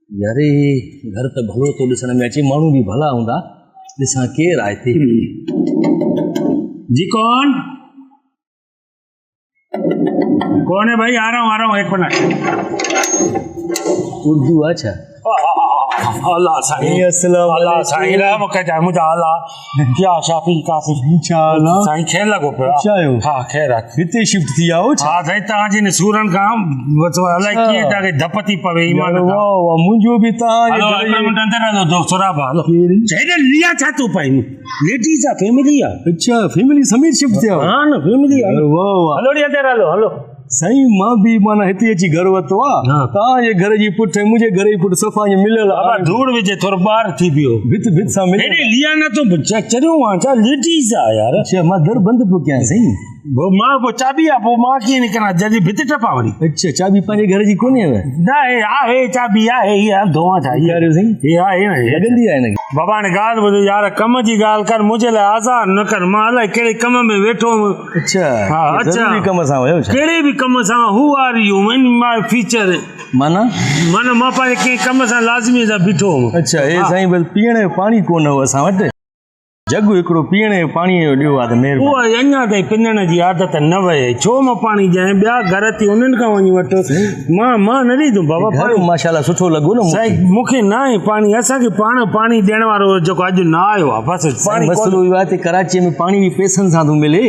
यारे घर तो भलो तो ॾिसण में अचे, माण्हू भी भला हूंदा। ॾिसां केरु आहे हिते। जी कौन है भाई? आ रहा हूँ 1 मिनट। उर्दू अच्छा अल्लाह साईं, अल्लाह साईं रा मूंखे जा मुंहिंजा आला क्या शाफी काफ़ी इंशाअल्लाह साईं ख़ैर लॻो पियो अच्छा आहियो? हा ख़ैर आहे। हिते शिफ्ट थी आओ छा? हा साईं तव्हांजी ने सूरन खां अलाए कीअं तव्हांखे धप थी पवे ईमान खां। वाह वाह, मुंहिंजो बि तव्हां हलो 1 मिनट अंदर हलो दो सुराबा हलो। हेॾे लिया छा तूं पाई? लेडीज़ आहे फैमिली आहे? अच्छा फैमिली समेत शिफ्ट थिया? हा न फैमिली आहे। वाह वाह हलो ॾे अंदर हलो हलो। साईं मां बि माना हिते अची घर वरितो आहे। हा। तव्हांजे घर जी पुठि ऐं मुंहिंजे घर जी पुठि सफ़ा ईअं मिलियल बाबा आहे। धूड़ विझे थोरो ॿाहिरि थी पियो। भित भित सां मिलियल। हेॾे लिया न तूं चरियो आहे छा? लेडीज़ आहे यार। अच्छा मां दर बंदि पियो कयां साईं। मां पोइ चाबी आहे पोइ मां कीअं निकिरां? जल्दी भित टपा वरी। अच्छा चाबी पंहिंजे घर जी कोन्हे? न हे आहे चाबी आहे हीअ धोआ छा यार साईं हे आहे न लॻंदी आहे हिनखे। बाबा हाणे ॻाल्हि ॿुधो यार, कम जी ॻाल्हि कर, मुंहिंजे लाइ आज़ार न कर। मां अलाए कहिड़े कम में वेठो हुउमि। अच्छा हा, अच्छा। ज़रूरी कम सां वियो छा? कहिड़े बि कम सां who are you in my future माना माना मां पंहिंजे कंहिं कम सां लाज़मी सां बीठो हुउमि। अच्छा हे साईं बस पीअण जो पाणी कोन हो असां वटि। जग हिकिड़ो पीअण जो पाणीअ जो ॾियो आहे त महिरबानी। उहा अञा ताईं पिनण जी आदत न वए। छो मां पाणी ॾियां? ॿिया घर थी उन्हनि खां वञी वठि। मां न ॾींदुमि बाबा घर पाणी। माशाल्लाह सुठो लॻो न मूंखे। साईं मूंखे न आहे पाणी। असांखे पाणी ॾियण वारो जेको अॼु न आयो आहे बसि पाणी मसइलो इहो आहे त कराचीअ में पाणी बि पैसनि सां थो मिले,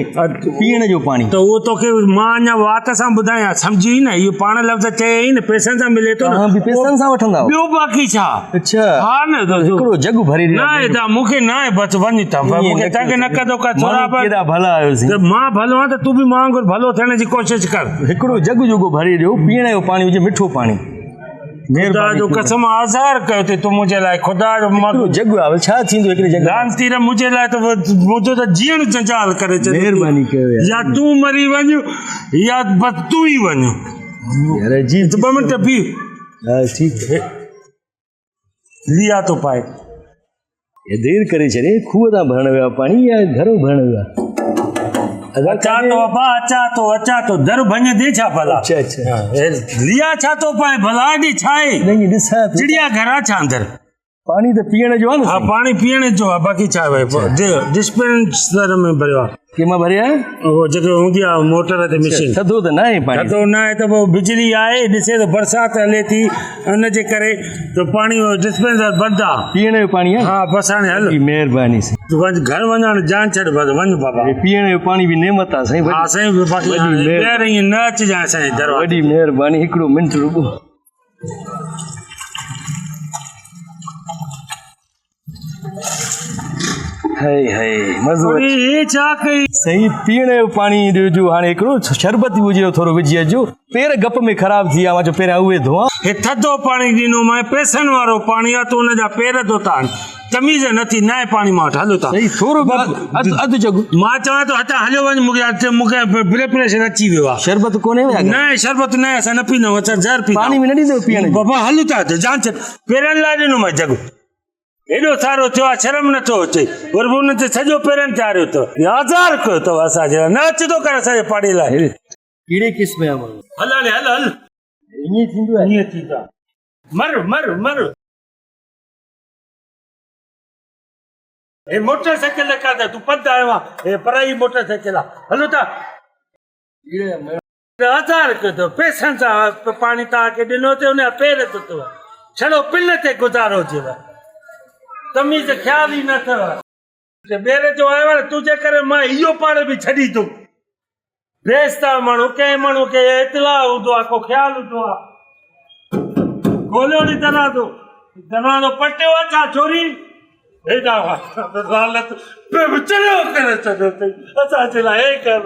पीअण जो पाणी। त उहो तोखे मां अञा वात सां ॿुधायां, सम्झी न? इहो पाण लफ़्ज़ चए ई न, पैसनि सां मिले थो तव्हां बि न। पैसनि सां वठंदा आहियो? ॿियो बाक़ी छा? अच्छा हा न हिकिड़ो जग भरे न आहे त मूंखे न आहे बसि वञ त मूंखे तंग न कदो कर थोरा केॾा भला आहियो साईं। मां भलो आहियां त तूं बि मां वांगुरु भलो थियण जी कोशिशि कर। हिकिड़ो जग जोगो भरे ॾियो, पीअण जो पाणी हुजे, मिठो पाणी। ख़ुदा जो कसम आज़ार कयो अथई तूं मुंहिंजे लाइ। ख़ुदा जो हिकिड़ो जग आहे छा थींदो हिकिड़े जग? लानती र मुंहिंजे लाइ त मुंहिंजो त जीअण जंजाल करे छॾियो। महिरबानी कयो यार। या तूं मरी वञ या बसि तूं ई वञ। यार जी 2 मिंट बीह। हा ठीकु आहे। लिया थो पाए हे देर करे छॾे। खूह तां भरण विया पाणी या घरों भरण विया? अचा तो बाबा अचा तो दर भञ दे छा भला? अच्छा अच्छा लिया छा तो पाए भला? ॾे छा आहे? नहीं ॾिसां थो। चिड़िया घर आहे छा अंदर? पाणी त पीअण जो आहे न हा साईं? पाणी पीअण जो आहे बाक़ी छा आहे? डिस्पेंसर में भरियो आहे। कंहिं भरिया? उहो जेको हूंदी आहे मोटर ते मशीन। थधो त न आहे पाणी? थधो न आहे त पोइ बिजली आहे। ॾिसे त बरसाति हले थी उनजे करे त पाणी डिस्पेंसर बंदि आहे। पीअण जो पाणी आहे? हा बसि हाणे हल महिरबानी साईं। तूं वञ घर वञण जान छॾ बसि वञ बाबा। पीअण जो पाणी बि नेमत आहे साईं। हा साईं बाक़ी ॿाहिरि ईअं न अचिजांइ साईं दरवाज़े। वॾी महिरबानी। हिकिड़ो मिंट रुको। हाय हाय मज़ो अचे। हे छा कई? सही पीअण जो पाणी ॾिजो। हाणे हिकिड़ो शरबत बि हुजे थोरो विझी अचो। पेर गप में ख़राब थी विया। मां चयो पहिरियां उहे धोआं। हे थधो पाणी ॾिनो मां, पैसनि वारो पाणी आहे। तूं हुनजा पेर धोता आहिनि। तमीज़ नथी न आहे पाणी मां वटि। हलो था सही थोरो अधु जग। मां चवां थो हटा हलियो वञ। मूंखे ब्लड प्रेशर अची वियो आहे। शरबत कोन्हे? न शरबत न आहे, असां न पींदा आहियूं। असां ज़हर पींदा पाणी में न ॾींदो पीअण जो? बाबा हलूं था जान छॾ। पेरनि लाइ ॾिनो मां जग। हेॾो सारो थियो आहे शर्म नथो अचे। वरी बि हुन ते सॼो पेरनि ते आरियो अथव। आज़ार कयो अथव असांजे लाइ। न अचंदो कर असांजे पाणी लाइ। कहिड़े क़िस्म जा माण्हू? हल हाणे हल हल। ईअं थींदो आहे? ईअं थींदो आहे। मर मर मर। हे मोटर साइकिल काथे तूं पंधु आयो आहे? हे पराई मोटर साइकिल आहे। हलो था आज़ार कयो अथव। पैसनि सां पाणी तव्हांखे ॾिनो अथव। हुनजा पेर थो अथव। छड़ो पिन ते गुज़ारो हुजेव। तमीज़ ख़्याल ई न अथव। ॿेर जो आयो आहे तुंहिंजे करे मां इहो पाण बि छॾी थो। बेस्ता माण्हू कंहिं माण्हू खे इतला हूंदो आहे, को ख़्यालु हूंदो आहे। ॻोल्हियो नी दरवाज़ो पटियो आहे छा छोरी? हेॾा हालत चरियो करे छॾियो अथई असांजे लाइ। हे कर